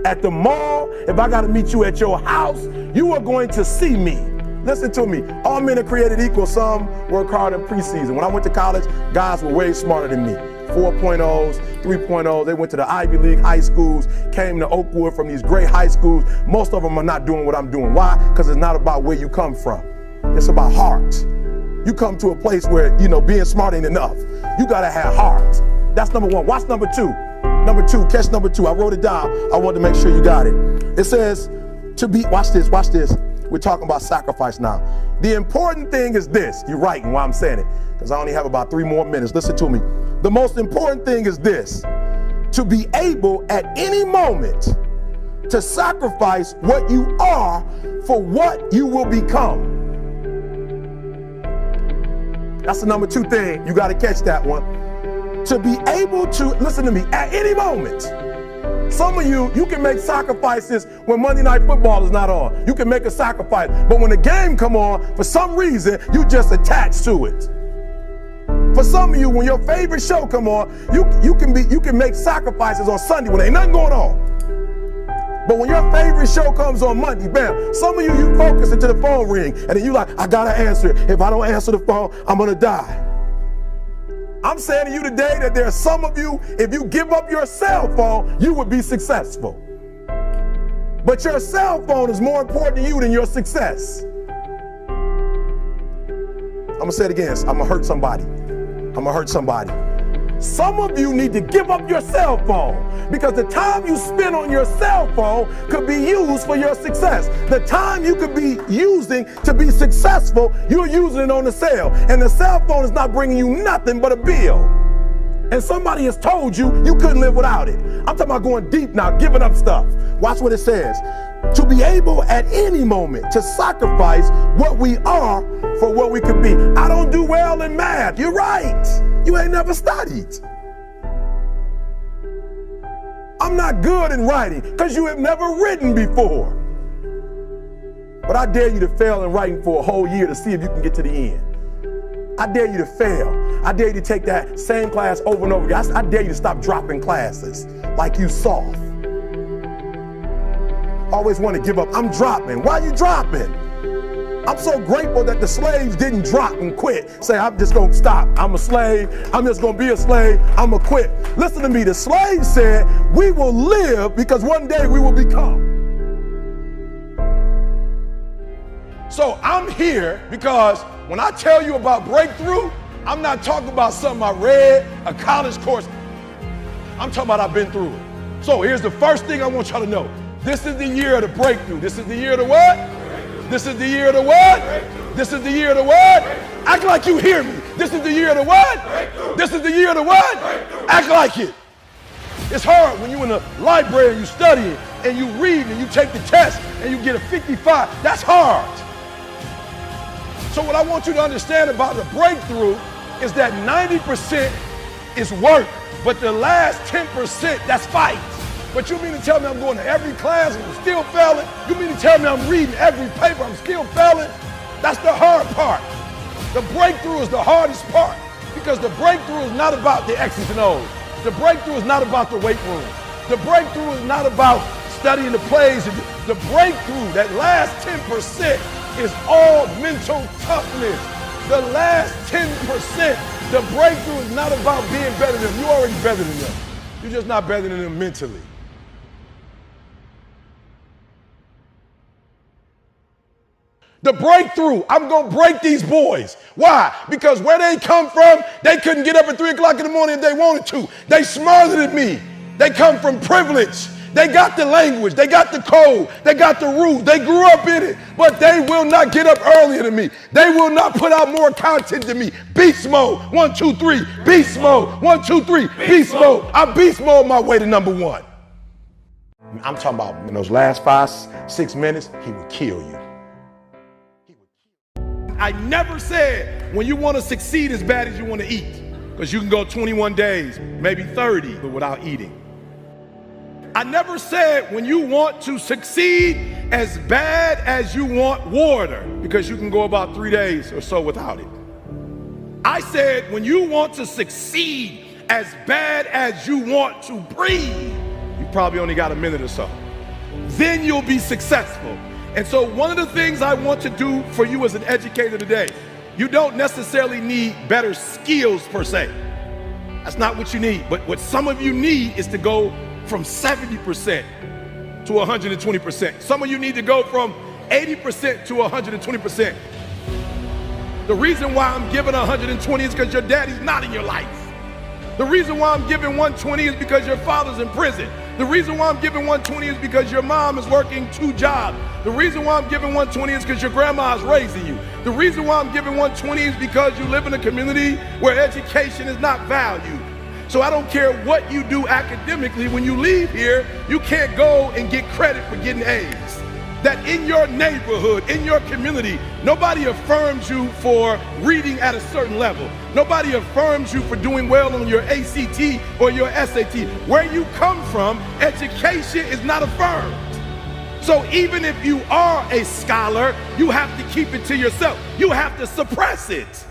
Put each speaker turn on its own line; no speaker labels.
at the mall, if I got to meet you at your house, you are going to see me. Listen to me. All men are created equal. Some work hard in preseason. When I went to college, guys were way smarter than me. 4.0s, 3.0s. They went to the Ivy League high schools, came to Oakwood from these great high schools. Most of them are not doing what I'm doing. Why? Because it's not about where you come from. It's about heart. You come to a place where, being smart ain't enough. You got to have heart. That's number one. Watch number two. Number two, catch number two. I wrote it down. I wanted to make sure you got it. It says to be, watch this. We're talking about sacrifice now. The important thing is this. You're writing while I'm saying it, because I only have about 3 more minutes. Listen to me. The most important thing is this: to be able at any moment to sacrifice what you are for what you will become. That's the number 2 thing. You got to catch that one. To be able to, listen to me, at any moment. Some of you can make sacrifices when Monday Night Football is not on. You can make a sacrifice, but when the game come on, for some reason, you just attach to it. For some of you, when your favorite show come on, you can make sacrifices on Sunday when ain't nothing going on. But when your favorite show comes on Monday, bam, some of you focus until the phone ring, and then you like, I gotta answer it. If I don't answer the phone, I'm gonna die. I'm saying to you today that there are some of you, if you give up your cell phone, you would be successful. But your cell phone is more important to you than your success. I'm gonna say it again. I'm gonna hurt somebody. Some of you need to give up your cell phone, because the time you spend on your cell phone could be used for your success. The time you could be using to be successful, you're using it on the cell. And the cell phone is not bringing you nothing but a bill. And somebody has told you you couldn't live without it. I'm talking about going deep now, giving up stuff. Watch what it says. To be able at any moment to sacrifice what we are for what we could be. I don't do well in math. You're right. You ain't never studied. I'm not good in writing because you have never written before. But I dare you to fail in writing for a whole year to see if you can get to the end. I dare you to fail. I dare you to take that same class over and over again. I dare you to stop dropping classes like you soft. Always want to give up. I'm dropping. Why are you dropping? I'm so grateful that the slaves didn't drop and quit. Say, I'm just going to stop. I'm a slave. I'm just going to be a slave. I'm going to quit. Listen to me. The slaves said, we will live because one day we will become. So I'm here because when I tell you about breakthrough, I'm not talking about something I read, a college course. I'm talking about I've been through it. So here's the first thing I want y'all to know. This is the year of the breakthrough. This is the year of the what? This is the year of the what? This is the year of the what? Act like you hear me. This is the year of the what? This is the year of the what? Act like it. It's hard when you're in the library and you study and you read and you take the test and you get a 55. That's hard. So what I want you to understand about the breakthrough is that 90% is work, but the last 10%, that's fight. But you mean to tell me I'm going to every class and I'm still failing? You mean to tell me I'm reading every paper, I'm still failing? That's the hard part. The breakthrough is the hardest part, because the breakthrough is not about the X's and O's. The breakthrough is not about the weight room. The breakthrough is not about studying the plays. The breakthrough, that last 10%, is all mental toughness. The last 10%, the breakthrough is not about being better than them. You're already better than them. You're just not better than them mentally. The breakthrough, I'm going to break these boys. Why? Because where they come from, they couldn't get up at 3 o'clock in the morning if they wanted to. They smarter than me. They come from privilege. They got the language. They got the code. They got the rules. They grew up in it. But they will not get up earlier than me. They will not put out more content than me. Beast mode. 1, 2, 3. Beast mode. 1, 2, 3. Beast mode. I beast mode my way to number 1. I'm talking about in those last 5, 6 minutes, he would kill you. I never said when you want to succeed as bad as you want to eat, because you can go 21 days, maybe 30, but without eating. I never said when you want to succeed as bad as you want water, because you can go about 3 days or so without it. I said when you want to succeed as bad as you want to breathe, you probably only got a minute or so. Then you'll be successful. And so one of the things I want to do for you as an educator today, you don't necessarily need better skills per se. That's not what you need. But what some of you need is to go from 70% to 120%. Some of you need to go from 80% to 120%. The reason why I'm giving 120 is because your daddy's not in your life. The reason why I'm giving 120 is because your father's in prison. The reason why I'm giving 120 is because your mom is working 2 jobs. The reason why I'm giving 120 is because your grandma is raising you. The reason why I'm giving 120 is because you live in a community where education is not valued. So I don't care what you do academically, when you leave here, you can't go and get credit for getting A's. That in your neighborhood, in your community, nobody affirms you for reading at a certain level. Nobody affirms you for doing well on your ACT or your SAT. Where you come from, education is not affirmed. So even if you are a scholar, you have to keep it to yourself. You have to suppress it.